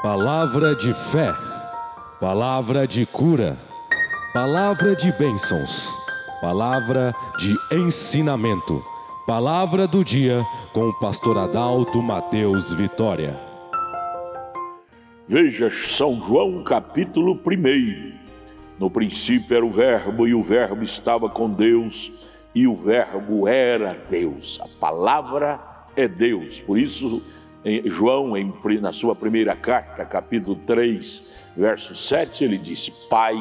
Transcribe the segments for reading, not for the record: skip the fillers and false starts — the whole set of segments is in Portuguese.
Palavra de fé, palavra de cura, palavra de bênçãos, palavra de ensinamento, palavra do dia com o pastor Adalto Mateus Vitória. Veja São João capítulo 1. No princípio era o Verbo, e o Verbo estava com Deus, e o Verbo era Deus. A palavra é Deus. Por isso, João, na sua primeira carta, capítulo 3, verso 7, ele diz: Pai,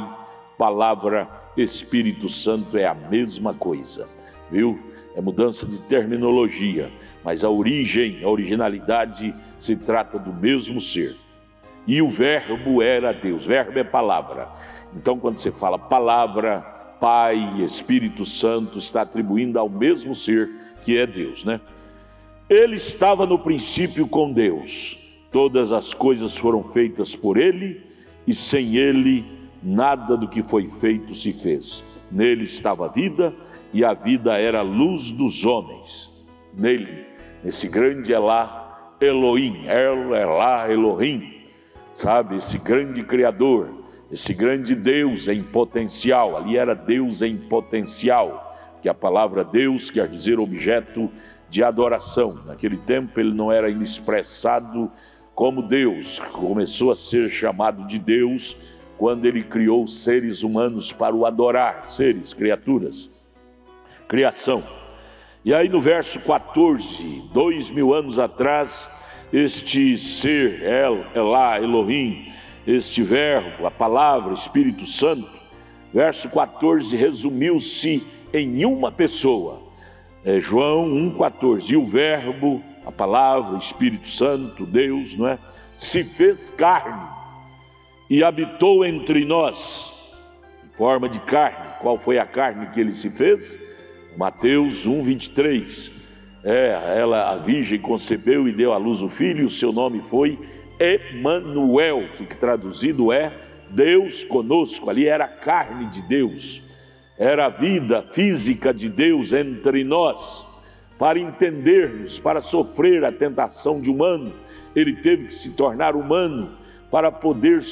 Palavra, Espírito Santo é a mesma coisa. Viu? É mudança de terminologia, mas a originalidade se trata do mesmo ser. E o Verbo era Deus. Verbo é palavra. Então, quando você fala palavra, Pai, Espírito Santo, está atribuindo ao mesmo ser que é Deus, né? Ele estava no princípio com Deus. Todas as coisas foram feitas por Ele, e sem Ele nada do que foi feito se fez. Nele estava a vida, e a vida era a luz dos homens. Nele, nesse grande Elá, Elohim, Elá, Elohim, sabe, esse grande Criador, esse grande Deus em potencial. Ali era Deus em potencial, que a palavra Deus quer dizer objeto de adoração. Naquele tempo ele não era ainda expressado como Deus, começou a ser chamado de Deus quando ele criou seres humanos para o adorar, seres, criaturas, criação. E aí no verso 14, 2000 anos atrás, este ser, Elá, Elohim, este Verbo, a palavra, Espírito Santo, verso 14, resumiu-se em uma pessoa. João 1,14, e o Verbo, a palavra, o Espírito Santo, Deus, não é? Se fez carne e habitou entre nós, em forma de carne. Qual foi a carne que ele se fez? Mateus 1,23. A Virgem concebeu e deu à luz o Filho, e o seu nome foi Emanuel, que traduzido é Deus conosco. Ali era a carne de Deus. Era a vida física de Deus entre nós. Para entendermos, para sofrer a tentação de humano, ele teve que se tornar humano para poder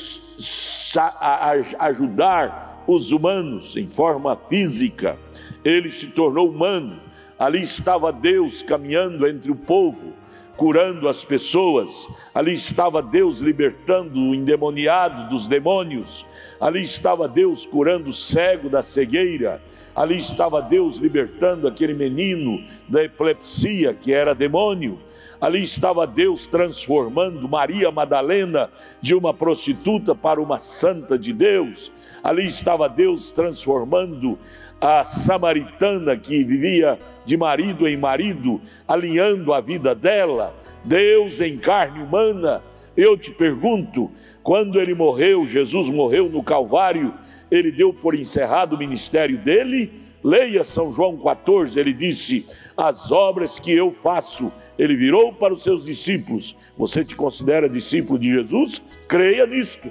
ajudar os humanos em forma física. Ele se tornou humano. Ali estava Deus caminhando entre o povo, curando as pessoas. Ali estava Deus libertando o endemoniado dos demônios. Ali estava Deus curando o cego da cegueira. Ali estava Deus libertando aquele menino da epilepsia que era demônio. Ali estava Deus transformando Maria Madalena de uma prostituta para uma santa de Deus. Ali estava Deus transformando a samaritana que vivia de marido em marido, alinhando a vida dela. Deus em carne humana. Eu te pergunto, quando ele morreu, Jesus morreu no Calvário, ele deu por encerrado o ministério dele? Leia São João 14, ele disse: as obras que eu faço. Ele virou para os seus discípulos: você te considera discípulo de Jesus? Creia nisto.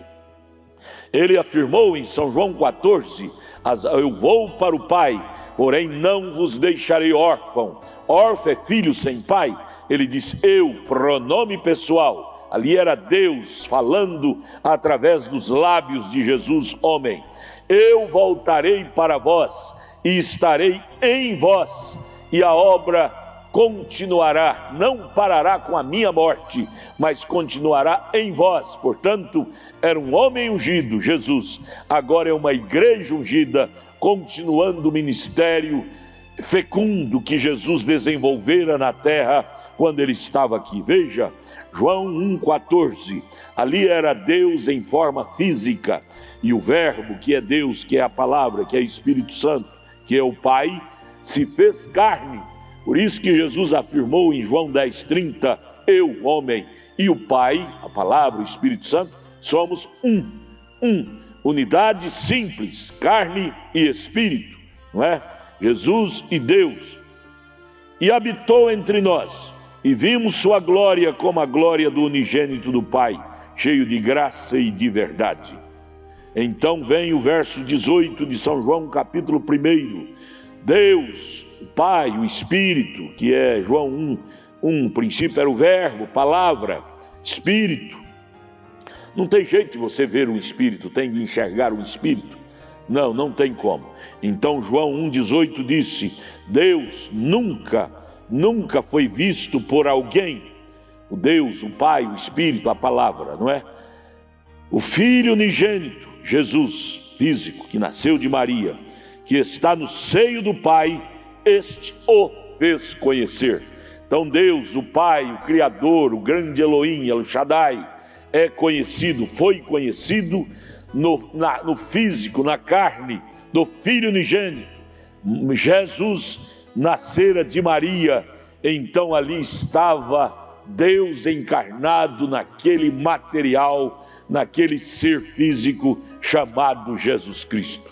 Ele afirmou em São João 14, eu vou para o Pai, porém não vos deixarei órfão. Órfão é filho sem pai. Ele diz eu, pronome pessoal. Ali era Deus falando através dos lábios de Jesus, homem. Eu voltarei para vós e estarei em vós, e a obra continuará, não parará com a minha morte, mas continuará em vós. Portanto, era um homem ungido, Jesus. Agora é uma igreja ungida, continuando o ministério fecundo que Jesus desenvolvera na terra quando ele estava aqui. Veja, João 1,14. Ali era Deus em forma física, e o Verbo, que é Deus, que é a palavra, que é Espírito Santo, que é o Pai, se fez carne. Por isso que Jesus afirmou em João 10,30, eu, homem, e o Pai, a palavra, o Espírito Santo, somos um. Unidade simples, carne e espírito, não é? Jesus e Deus. E habitou entre nós, e vimos sua glória como a glória do unigênito do Pai, cheio de graça e de verdade. Então vem o verso 18 de São João, capítulo 1. Deus, o Pai, o Espírito, que é João 1, princípio era o Verbo, palavra, Espírito. Não tem jeito de você ver um espírito, tem de enxergar um espírito. Não, não tem como. Então João 1,18 disse: Deus nunca foi visto por alguém. O Deus, o Pai, o Espírito, a palavra, não é? O Filho unigênito, Jesus, físico, que nasceu de Maria, que está no seio do Pai, este o fez conhecer. Então Deus, o Pai, o Criador, o grande Elohim, El Shaddai, é conhecido, foi conhecido no físico, na carne do Filho unigênito. Jesus nascera de Maria, então ali estava Deus encarnado naquele material, naquele ser físico chamado Jesus Cristo.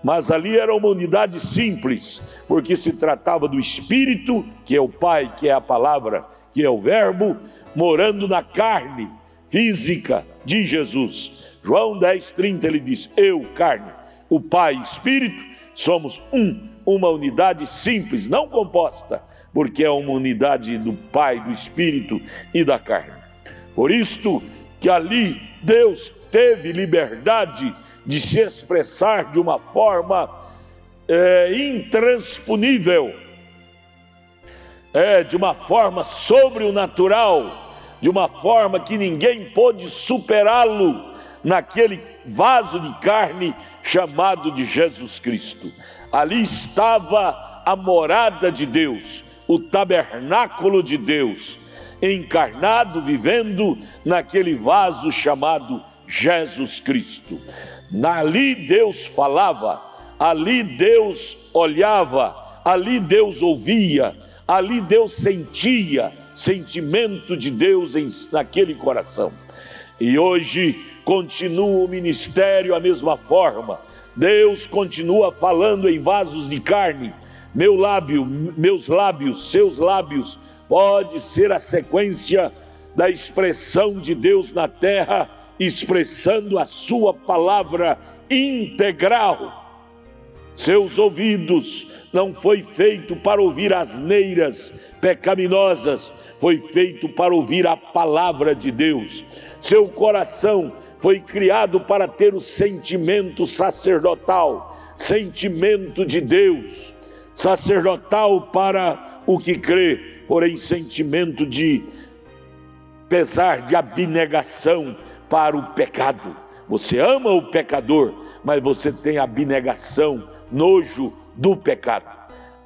Mas ali era uma unidade simples, porque se tratava do Espírito, que é o Pai, que é a palavra, que é o Verbo, morando na carne física de Jesus. João 10,30 ele diz: eu, carne, o Pai e Espírito, somos uma unidade simples, não composta, porque é uma unidade do Pai, do Espírito e da carne. Por isto que ali Deus teve liberdade de se expressar de uma forma intransponível, de uma forma sobrenatural, de uma forma que ninguém pôde superá-lo naquele vaso de carne chamado de Jesus Cristo. Ali estava a morada de Deus, o tabernáculo de Deus, encarnado, vivendo naquele vaso chamado Jesus Cristo. Ali Deus falava, ali Deus olhava, ali Deus ouvia, ali Deus sentia, sentimento de Deus naquele coração. E hoje continua o ministério a mesma forma. Deus continua falando em vasos de carne. Meu lábio, meus lábios, seus lábios, pode ser a sequência da expressão de Deus na terra, expressando a sua palavra integral. Seus ouvidos não foi feito para ouvir asneiras pecaminosas, foi feito para ouvir a palavra de Deus. Seu coração foi criado para ter o sentimento sacerdotal, sentimento de Deus, sacerdotal para o que crê, porém sentimento de pesar, de abnegação para o pecado. Você ama o pecador, mas você tem abnegação, nojo do pecado.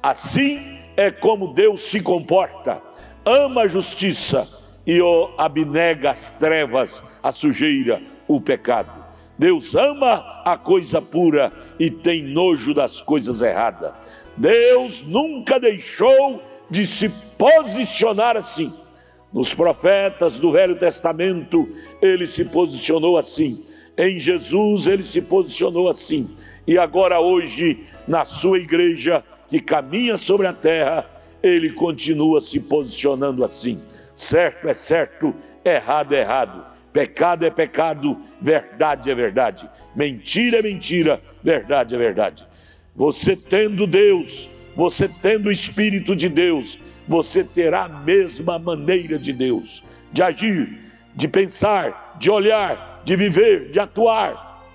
Assim é como Deus se comporta: ama a justiça e abnega as trevas, a sujeira, o pecado. Deus ama a coisa pura e tem nojo das coisas erradas. Deus nunca deixou de se posicionar assim. Nos profetas do Velho Testamento ele se posicionou assim, em Jesus ele se posicionou assim, e agora hoje na sua igreja que caminha sobre a terra, ele continua se posicionando assim. Certo é certo, errado é errado, pecado é pecado, verdade é verdade, mentira é mentira, verdade é verdade. Você tendo Deus, você tendo o Espírito de Deus, você terá a mesma maneira de Deus, de agir, de pensar, de olhar, de viver, de atuar.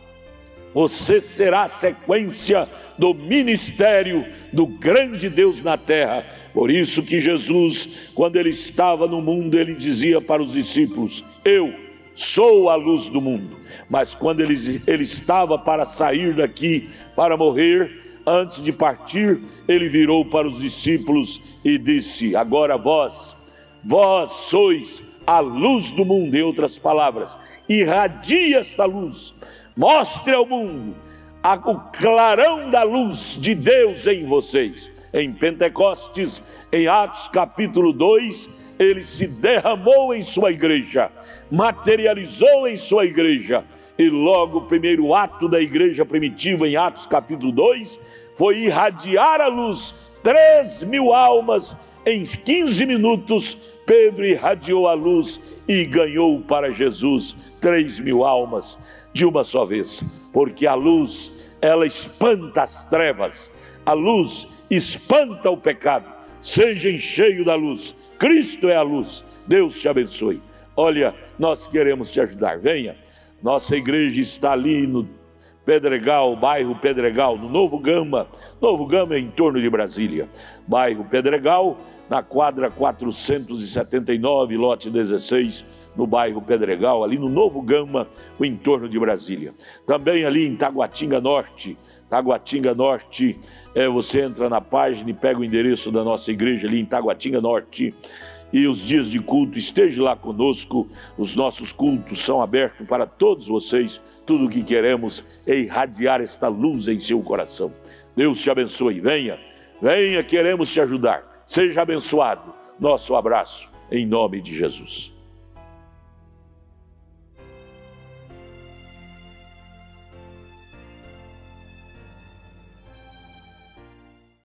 Você será a sequência do ministério do grande Deus na terra. Por isso que Jesus, quando ele estava no mundo, ele dizia para os discípulos: eu sou a luz do mundo. Mas quando ele estava para sair daqui, para morrer, antes de partir, ele virou para os discípulos e disse: agora vós sois a luz do mundo. Em outras palavras, irradie esta luz, mostre ao mundo o clarão da luz de Deus em vocês. Em Pentecostes, em Atos capítulo 2, ele se derramou em sua igreja, materializou em sua igreja. E logo o primeiro ato da igreja primitiva, em Atos capítulo 2, foi irradiar a luz. 3.000 almas em 15 minutos, Pedro irradiou a luz e ganhou para Jesus 3.000 almas de uma só vez. Porque a luz, ela espanta as trevas, a luz espanta o pecado. Seja cheio da luz, Cristo é a luz. Deus te abençoe. Olha, nós queremos te ajudar, venha. Nossa igreja está ali no Pedregal, bairro Pedregal, no Novo Gama. Novo Gama é em torno de Brasília. Bairro Pedregal, na quadra 479, lote 16, no bairro Pedregal, ali no Novo Gama, o entorno de Brasília. Também ali em Taguatinga Norte. Taguatinga Norte, você entra na página e pega o endereço da nossa igreja ali em Taguatinga Norte. E os dias de culto, esteja lá conosco. Os nossos cultos são abertos para todos vocês. Tudo o que queremos é irradiar esta luz em seu coração. Deus te abençoe. Venha, venha, queremos te ajudar. Seja abençoado. Nosso abraço em nome de Jesus.